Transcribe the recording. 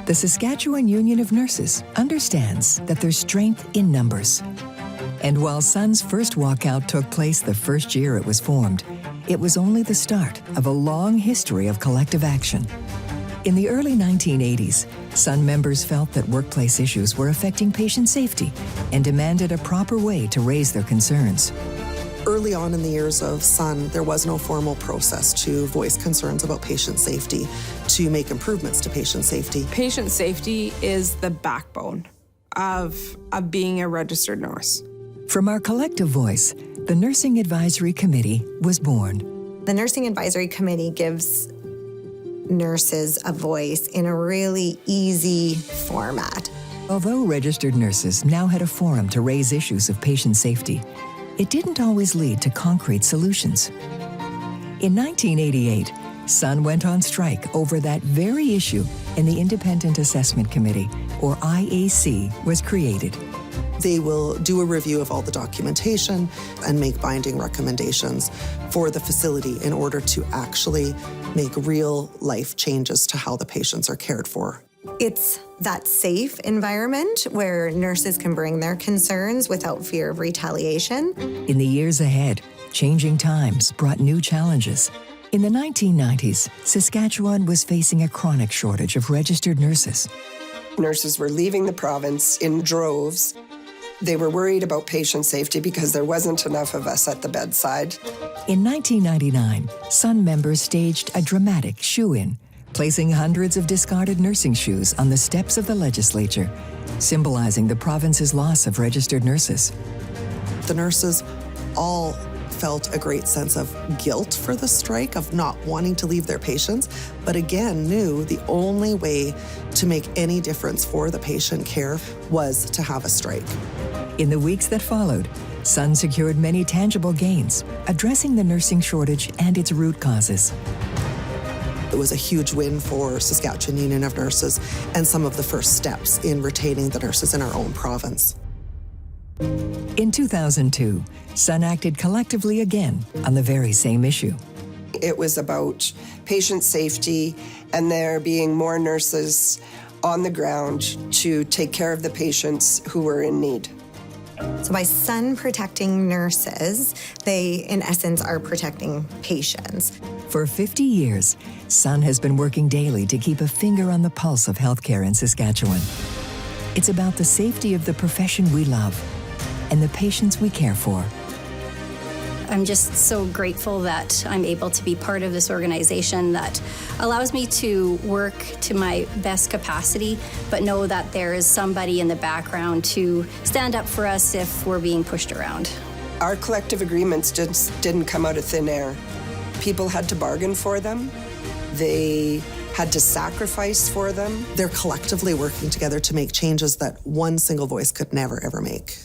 The Saskatchewan Union of Nurses understands that there's strength in numbers. And while Sun's first walkout took place the first year it was formed, it was only the start of a long history of collective action. In the early 1980s, Sun members felt that workplace issues were affecting patient safety and demanded a proper way to raise their concerns. Early on in the years of Sun, there was no formal process to voice concerns about patient safety, to make improvements to patient safety. Patient safety is the backbone of being a registered nurse. From our collective voice, the Nursing Advisory Committee was born. The Nursing Advisory Committee gives nurses a voice in a really easy format. Although registered nurses now had a forum to raise issues of patient safety, it didn't always lead to concrete solutions. In 1988, Sun went on strike over that very issue, and the Independent Assessment Committee, or IAC, was created. They will do a review of all the documentation and make binding recommendations for the facility in order to actually make real life changes to how the patients are cared for. It's that safe environment where nurses can bring their concerns without fear of retaliation. In the years ahead, changing times brought new challenges. In the 1990s, Saskatchewan was facing a chronic shortage of registered nurses. Nurses were leaving the province in droves. They were worried about patient safety because there wasn't enough of us at the bedside. In 1999, Sun members staged a dramatic shoe-in, placing hundreds of discarded nursing shoes on the steps of the legislature, symbolizing the province's loss of registered nurses. The nurses all felt a great sense of guilt for the strike, of not wanting to leave their patients, but again knew the only way to make any difference for the patient care was to have a strike. In the weeks that followed, Sun secured many tangible gains, addressing the nursing shortage and its root causes. It was a huge win for Saskatchewan Union of Nurses and some of the first steps in retaining the nurses in our own province. In 2002, Sun acted collectively again on the very same issue. It was about patient safety and there being more nurses on the ground to take care of the patients who were in need. So by Sun protecting nurses, they, in essence, are protecting patients. For 50 years, Sun has been working daily to keep a finger on the pulse of healthcare in Saskatchewan. It's about the safety of the profession we love and the patients we care for. I'm just so grateful that I'm able to be part of this organization that allows me to work to my best capacity, but know that there is somebody in the background to stand up for us if we're being pushed around. Our collective agreements just didn't come out of thin air. People had to bargain for them. They had to sacrifice for them. They're collectively working together to make changes that one single voice could never, ever make.